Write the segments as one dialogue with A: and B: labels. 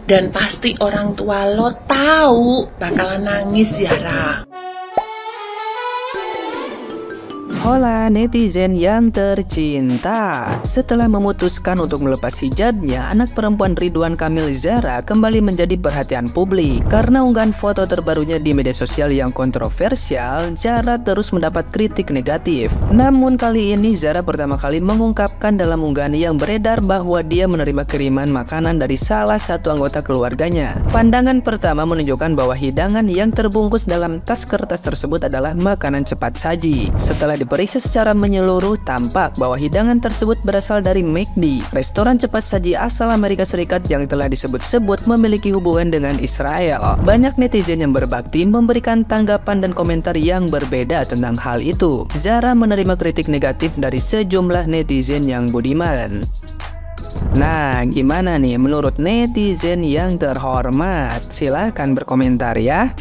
A: Dan pasti orang tua lo tahu bakalan nangis, Zara.
B: Hola netizen yang tercinta. Setelah memutuskan untuk melepas hijabnya, anak perempuan Ridwan Kamil Zara kembali menjadi perhatian publik. Karena unggahan foto terbarunya di media sosial yang kontroversial, Zara terus mendapat kritik negatif. Namun kali ini Zara pertama kali mengungkapkan dalam unggahan yang beredar bahwa dia menerima kiriman makanan dari salah satu anggota keluarganya. Pandangan pertama menunjukkan bahwa hidangan yang terbungkus dalam tas kertas tersebut adalah makanan cepat saji. Setelah diperiksa secara menyeluruh, tampak bahwa hidangan tersebut berasal dari McD, restoran cepat saji asal Amerika Serikat yang telah disebut-sebut memiliki hubungan dengan Israel. Banyak netizen yang berbakti memberikan tanggapan dan komentar yang berbeda tentang hal itu. Zara menerima kritik negatif dari sejumlah netizen yang budiman. Nah, gimana nih menurut netizen yang terhormat? Silahkan berkomentar ya.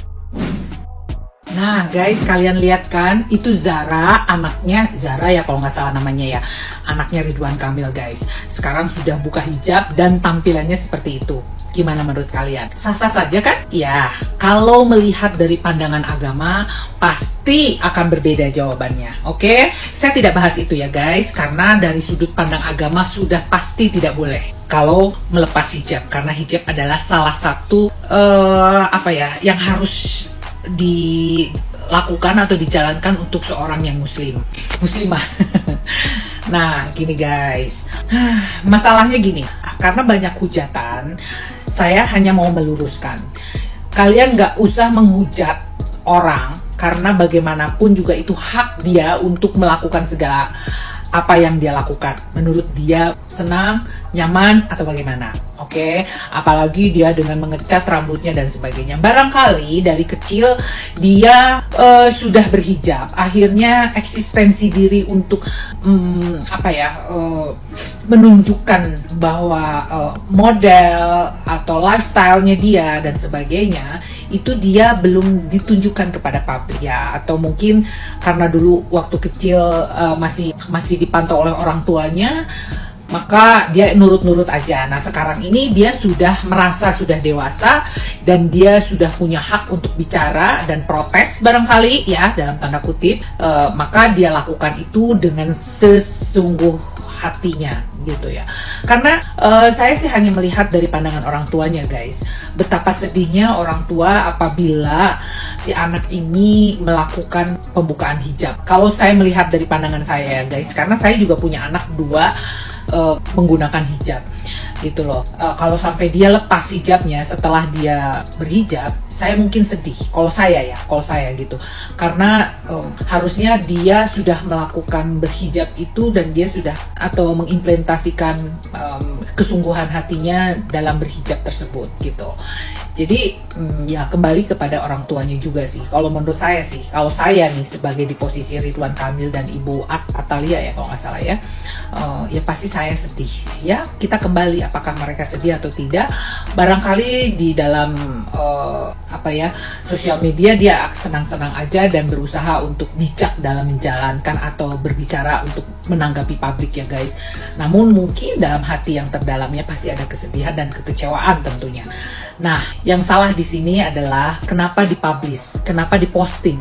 C: Nah guys, kalian lihat kan, itu Zara, anaknya Zara ya kalau nggak salah namanya ya, anaknya Ridwan Kamil guys. Sekarang sudah buka hijab dan tampilannya seperti itu. Gimana menurut kalian? Sah-sah saja kan? Ya, kalau melihat dari pandangan agama, pasti akan berbeda jawabannya. Oke, saya tidak bahas itu ya guys, karena dari sudut pandang agama sudah pasti tidak boleh kalau melepas hijab, karena hijab adalah salah satu yang harus dilakukan atau dijalankan untuk seorang yang muslimah. Nah gini guys, masalahnya gini, karena banyak hujatan, saya hanya mau meluruskan, kalian nggak usah menghujat orang, karena bagaimanapun juga itu hak dia untuk melakukan segala apa yang dia lakukan menurut dia senang, nyaman, atau bagaimana. Oke, apalagi dia dengan mengecat rambutnya dan sebagainya. Barangkali dari kecil dia sudah berhijab, akhirnya eksistensi diri untuk menunjukkan bahwa model atau lifestyle-nya dia dan sebagainya itu dia belum ditunjukkan kepada publik ya, atau mungkin karena dulu waktu kecil masih dipantau oleh orang tuanya, maka dia nurut-nurut aja. Nah sekarang ini dia sudah merasa sudah dewasa dan dia sudah punya hak untuk bicara dan protes barangkali ya dalam tanda kutip, maka dia lakukan itu dengan sesungguh hatinya gitu ya. Karena saya sih hanya melihat dari pandangan orang tuanya guys, betapa sedihnya orang tua apabila si anak ini melakukan pembukaan hijab. Kalau saya melihat dari pandangan saya guys, karena saya juga punya anak dua menggunakan hijab gitu loh. Kalau sampai dia lepas hijabnya setelah dia berhijab, saya mungkin sedih. Kalau saya gitu, karena harusnya dia sudah melakukan berhijab itu dan dia sudah atau mengimplementasikan kesungguhan hatinya dalam berhijab tersebut gitu. Jadi ya kembali kepada orang tuanya juga sih. Kalau menurut saya sih, kalau saya nih sebagai di posisi Ridwan Kamil dan Ibu Atalia ya kalau nggak salah ya, ya pasti saya sedih. Ya kita kembali apakah mereka sedih atau tidak. Barangkali di dalam sosial media dia senang-senang aja dan berusaha untuk bijak dalam menjalankan atau berbicara untuk menanggapi publik ya guys. Namun mungkin dalam hati yang terdalamnya pasti ada kesedihan dan kekecewaan tentunya. Nah, yang salah di sini adalah kenapa dipublish, kenapa diposting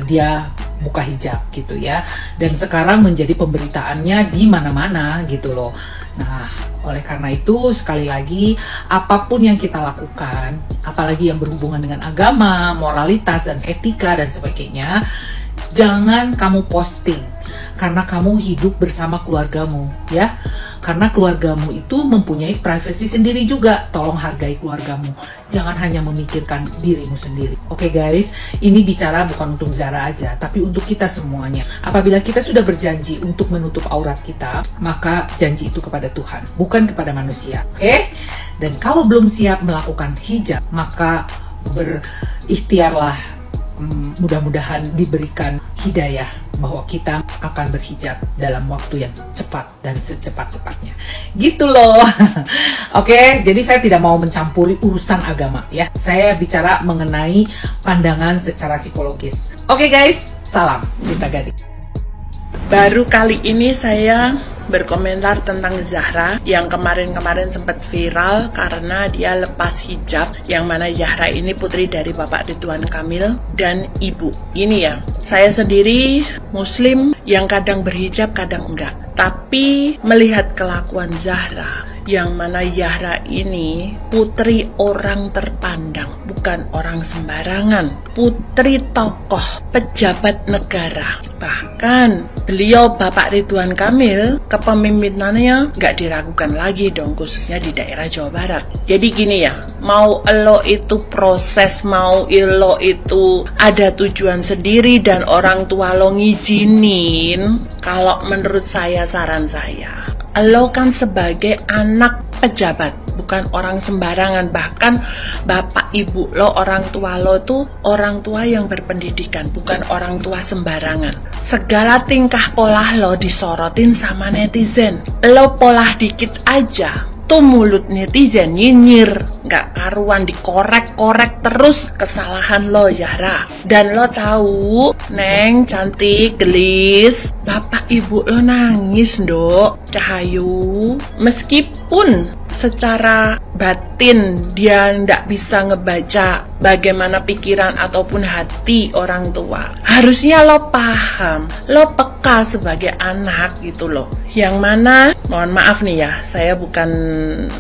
C: dia buka hijab gitu ya. Dan sekarang menjadi pemberitaannya di mana-mana gitu loh. Nah, oleh karena itu sekali lagi apapun yang kita lakukan, apalagi yang berhubungan dengan agama, moralitas dan etika dan sebagainya, jangan kamu posting karena kamu hidup bersama keluargamu ya. Karena keluargamu itu mempunyai privasi sendiri juga. Tolong hargai keluargamu. Jangan hanya memikirkan dirimu sendiri. Oke guys, ini bicara bukan untuk Zara aja, tapi untuk kita semuanya. Apabila kita sudah berjanji untuk menutup aurat kita, maka janji itu kepada Tuhan, bukan kepada manusia. Oke? Dan kalau belum siap melakukan hijab, maka berikhtiarlah. Mudah-mudahan diberikan hidayah bahwa kita akan berhijab dalam waktu yang cepat dan secepat-cepatnya gitu loh. Oke, jadi saya tidak mau mencampuri urusan agama ya, saya bicara mengenai pandangan secara psikologis. Oke guys, salam Gunta Gading.
A: Baru kali ini saya berkomentar tentang Zahra yang kemarin-kemarin sempat viral karena dia lepas hijab, yang mana Zahra ini putri dari Bapak Ridwan Kamil dan ibu. Ini ya, saya sendiri muslim yang kadang berhijab kadang enggak, tapi melihat kelakuan Zahra, yang mana Zahra ini putri orang terpandang, bukan orang sembarangan, putri tokoh pejabat negara. Bahkan beliau Bapak Ridwan Kamil, kepemimpinannya nggak diragukan lagi dong, khususnya di daerah Jawa Barat. Jadi gini ya, mau elo itu proses, mau elo itu ada tujuan sendiri dan orang tua lo ngizinin, kalau menurut saya, saran saya, lo kan sebagai anak pejabat, bukan orang sembarangan. Bahkan bapak ibu lo, orang tua lo tuh orang tua yang berpendidikan, bukan orang tua sembarangan. Segala tingkah pola lo disorotin sama netizen. Lo pola dikit aja tuh mulut netizen nyinyir, nggak karuan, dikorek-korek terus kesalahan lo, Zahra. Dan lo tahu, Neng cantik, gelis, bapak ibu lo nangis, Ndok Cahayu. Meskipun secara batin dia nggak bisa ngebaca bagaimana pikiran ataupun hati orang tua, harusnya lo paham, lo peka sebagai anak gitu loh. Yang mana, mohon maaf nih ya, saya bukan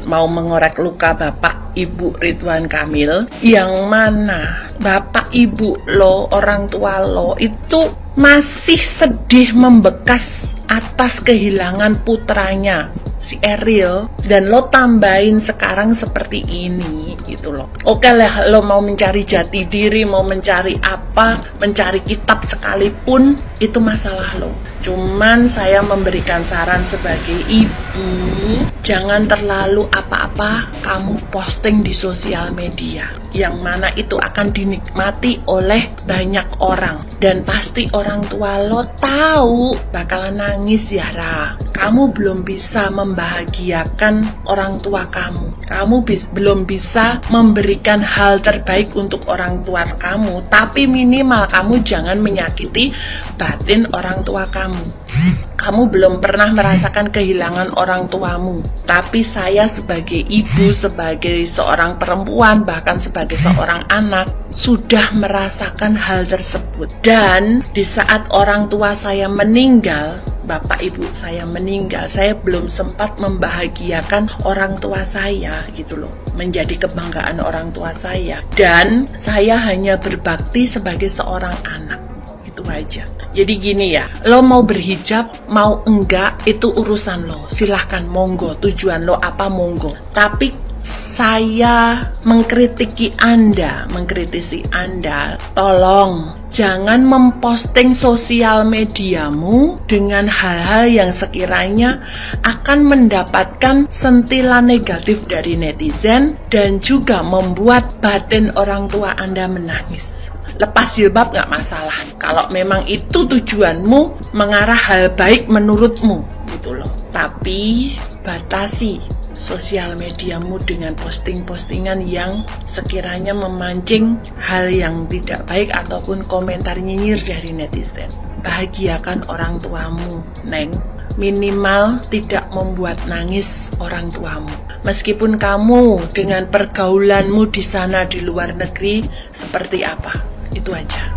A: mau mengorek luka bapak ibu Ridwan Kamil, yang mana bapak ibu lo, orang tua lo itu masih sedih membekas atas kehilangan putranya si Eril, dan lo tambahin sekarang seperti ini gitu loh. Oke lah, lo mau mencari jati diri, mau mencari apa, mencari kitab sekalipun, itu masalah lo. Cuman saya memberikan saran sebagai ibu, jangan terlalu apa-apa kamu posting di sosial media, yang mana itu akan dinikmati oleh banyak orang, dan pasti orang tua lo tahu bakalan nangis, Zahra. Kamu belum bisa membahagiakan orang tua kamu, belum bisa memberikan hal terbaik untuk orang tua kamu, tapi minimal kamu jangan menyakiti batin orang tua kamu. Kamu belum pernah merasakan kehilangan orang tuamu, tapi saya sebagai ibu, sebagai seorang perempuan, bahkan sebagai seorang anak, sudah merasakan hal tersebut. Dan di saat orang tua saya meninggal, bapak ibu saya meninggal, saya belum sempat membahagiakan orang tua saya gitu loh, menjadi kebanggaan orang tua saya. Dan saya hanya berbakti sebagai seorang anak, itu aja. Jadi gini ya, lo mau berhijab, mau enggak, itu urusan lo, silahkan, monggo, tujuan lo apa, monggo. Tapi saya mengkritisi Anda, tolong jangan memposting sosial mediamu dengan hal-hal yang sekiranya akan mendapatkan sentilan negatif dari netizen dan juga membuat batin orang tua Anda menangis. Lepas jilbab nggak masalah, kalau memang itu tujuanmu mengarah hal baik menurutmu gitu loh. Tapi batasi sosial mediamu dengan posting-postingan yang sekiranya memancing hal yang tidak baik ataupun komentar nyinyir dari netizen. Bahagiakan orang tuamu, Neng. Minimal tidak membuat nangis orang tuamu. Meskipun kamu dengan pergaulanmu di sana di luar negeri seperti apa, itu aja.